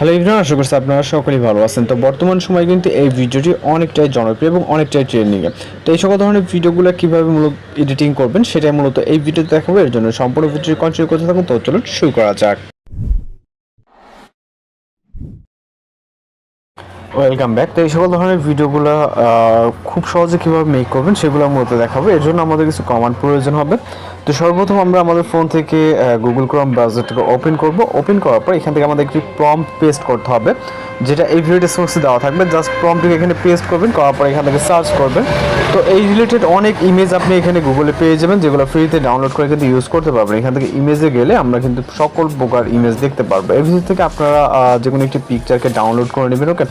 Hello everyone, আশা করছি আপনারা সকলেই ভালো আছেন। তো বর্তমান সময়ে কিন্তু এই ভিডিওটি অনেকটাই জনপ্রিয় এবং অনেকটাই ট্রেন্ডিংয়ে। তো এই সকল ধরনের ভিডিওগুলো কীভাবে মূলত এডিটিং করবেন সেটাই মূলত এই ভিডিওতে দেখাবো। এর জন্য সম্পূর্ণ ভিডিওটি কন্টিনিউ করতে থাকুন। তো চলুন শুরু করা যাক। Welcome back. তো এই সকল ধরনের ভিডিওগুলো খুব সহজে কীভাবে মেক করবেন সেগুলো মূলত দেখাবো। এর জন্য আমাদের কিছু কমান্ড প্রয়োজন হবে। তো সর্বপ্রথম আমরা আমাদের ফোন থেকে গুগল ক্রোম ব্রাউজারটাকে ওপেন করব। ওপেন করার পর এখান থেকে আমাদের একটি প্রম্পট পেস্ট করতে হবে, যেটা এই ভিডিও ডেসক্রিপশনে দেওয়া থাকবে। জাস্ট প্রম্পটটিকে এখানে পেস্ট করবেন, করার পর এখান থেকে সার্চ করবেন। তো এই রিলেটেড অনেক ইমেজ আপনি এখানে গুগলে পেয়ে যাবেন, যেগুলো ফ্রিতে ডাউনলোড করে কিন্তু ইউজ করতে পারবেন। এখান থেকে ইমেজে গেলে আমরা কিন্তু সকল প্রকার ইমেজ দেখতে পারবো। এর ভিতর থেকে আপনারা যে কোনো একটি পিকচারকে ডাউনলোড করে নেবেন। ওকে,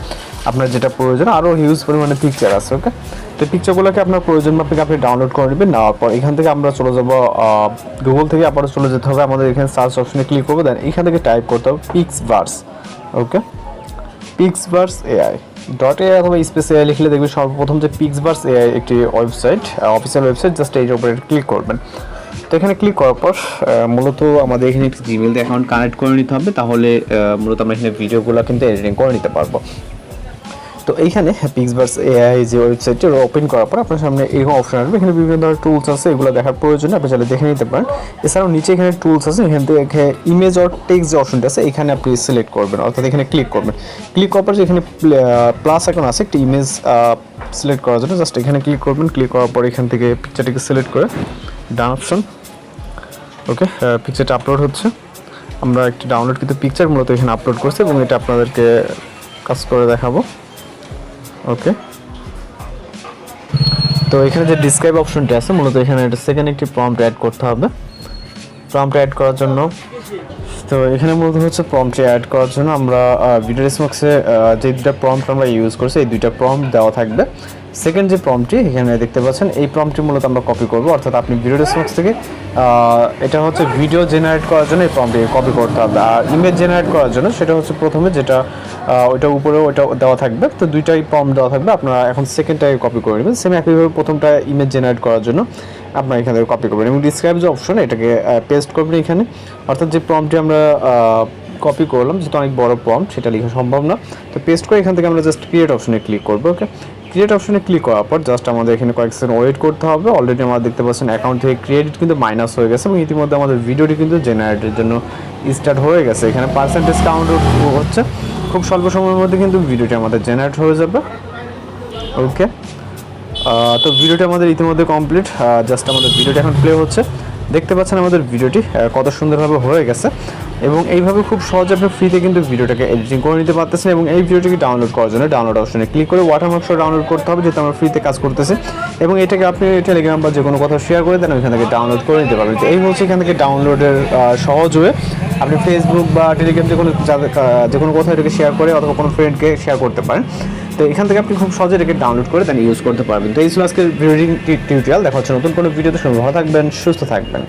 আপনার যেটা প্রয়োজন, আরও হিউজ পরিমাণে পিকচার আছে। ওকে, তো পিকচারগুলোকে আপনার প্রয়োজন মাফিক আপনি ডাউনলোড করে নেবেন। নেওয়ার পর এখান থেকে আমরা চলে যাব গুগল থেকে, আবারও চলে যেতে হবে আমাদের এখানে সার্চ অপশনে ক্লিক করবো। দেন এখান থেকে টাইপ করতে হবে পিক্সভার্স। ওকে, পিক্সভার্স এআই .ai অথবা স্পেস এআই লিখলে দেখবেন সর্বপ্রথম যে পিক্সভার্স এআই একটি ওয়েবসাইট, অফিসিয়াল ওয়েবসাইট। জাস্ট এইটার উপরে ক্লিক করবেন। তো এখানে ক্লিক করার পর মূলত আমাদের এখানে একটি জিমেল অ্যাকাউন্ট কানেক্ট করে নিতে হবে, তাহলে মূলত আমরা এখানে ভিডিওগুলো কিন্তু এডিটিং করে নিতে পারবো। তো এইখানে পিক্সভার্স এআই যে ওয়েবসাইটটি ওপেন করার পর আপনার সামনে এরকম অপশন আসবে। এখানে বিভিন্ন ধরনের টুলস আছে, এগুলো দেখার প্রয়োজনে আপনি চাইলে দেখে নিতে পারেন। এছাড়াও নিচে এখানে টুলস আছে, এখান থেকে ইমেজ অর টেক্সট যে অপশনটা আছে এখানে আপনি সিলেক্ট করবেন, অর্থাৎ এখানে ক্লিক করবেন। ক্লিক করার পর এখানে প্লাস আইকন আছে একটি ইমেজ সিলেক্ট করার জন্য। জাস্ট এখানে ক্লিক করবেন। ক্লিক করার পর এখান থেকে পিকচারটিকে সিলেক্ট করে ডান অপশন। ওকে, পিকচারটা আপলোড হচ্ছে। আমরা একটি ডাউনলোড কিন্তু পিকচার মূলত এখানে আপলোড করছি এবং এটা আপনাদেরকে কাজ করে দেখাবো। ওকে, তো এখানে যে ডিসক্রাইব অপশনটি আছে মূলত এখানে এটা সেকেন্ড একটি প্রম্পট অ্যাড করতে হবে। প্রম্পট অ্যাড করার জন্য তো এখানে মূলত হচ্ছে প্রম্পটটি অ্যাড করার জন্য আমরা ভিডিও ডেসক্রিপশনে যে দুটো প্রম্পট আমরা ইউজ করছি এই দুইটা প্রম্পট দেওয়া থাকবে। সেকেন্ড যে প্রম্পটটি এখানে দেখতে পাচ্ছেন, এই প্রম্পটটি মূলত আমরা কপি করব, অর্থাৎ আপনি ভিডিও ডেসক্রিপশন থেকে এটা হচ্ছে ভিডিও জেনারেট করার জন্য এই প্রম্পটটি কপি করতে হবে। আর ইমেজ জেনারেট করার জন্য সেটা হচ্ছে প্রথমে যেটা ওইটা উপরেও ওইটা দেওয়া থাকবে। তো দুইটাই প্রম্পট দেওয়া থাকবে, আপনারা এখন সেকেন্ডটাই কপি করে নেবেন। সেম একইভাবে প্রথমটা ইমেজ জেনারেট করার জন্য আপনারা এখান থেকে কপি করবেন এবং ডিসক্রাইব যে অপশন এটাকে পেস্ট করবেন এখানে। অর্থাৎ যে প্রম্পটটি আমরা কপি করলাম, যেহেতু অনেক বড় প্রম্পট সেটা লেখা সম্ভব না, তো পেস্ট করে এখান থেকে আমরা জাস্ট ক্রিয়েট অপশনে ক্লিক করবো। ওকে, ক্রিয়েট অপশনে ক্লিক করার পর জাস্ট আমাদের এখানে কয়েক সেকেন্ড ওয়েট করতে হবে। অলরেডি আমরা দেখতে পাচ্ছেন অ্যাকাউন্ট থেকে ক্রেডিট কিন্তু মাইনাস হয়ে গেছে এবং ইতিমধ্যে আমাদের ভিডিওটি কিন্তু জেনারেটের জন্য স্টার্ট হয়ে গেছে। এখানে পার্সেন্টেজ কাউন্ট হচ্ছে, খুব স্বল্প সময়ের মধ্যে কিন্তু ভিডিওটি আমাদের জেনারেট হয়ে যাবে। ওকে, তো ভিডিওটি আমাদের ইতিমধ্যে কমপ্লিট। জাস্ট আমাদের ভিডিওটি এখন প্লে হচ্ছে। দেখতে পাচ্ছেন আমাদের ভিডিওটি কত সুন্দরভাবে হয়ে গেছে এবং এইভাবে খুব সহজে আপনি ফ্রিতে কিন্তু ভিডিওটাকে এডিটিং করে নিতে পারতেছেন। এবং এই ভিডিওটিকে ডাউনলোড করার জন্য ডাউনলোড অপশনে ক্লিক করে ওয়াটারমার্ক সহ ডাউনলোড করতে হবে, যেহেতু আমরা ফ্রিতে কাজ করতেছি। এবং এটাকে আপনি টেলিগ্রাম বা যে কোনো কথা শেয়ার করে দেন, ওইখান থেকে ডাউনলোড করে নিতে পারবেন। তো এই হচ্ছে এখান থেকে ডাউনলোডের সহজ হয়ে আপনি ফেসবুক বা টেলিগ্রাম যে কোনো কোথাও এটাকে শেয়ার করে অথবা কোনো ফ্রেন্ডকে শেয়ার করতে পারেন। তো এখান থেকে আপনি খুব সহজে এটাকে ডাউনলোড করে দেন ইউজ করতে পারবেন। তো এই ছিল আজকের ভিডিও টিউটোরিয়াল। দেখা হচ্ছে নতুন কোনো ভিডিওতে। ভালো থাকবেন, সুস্থ থাকবেন।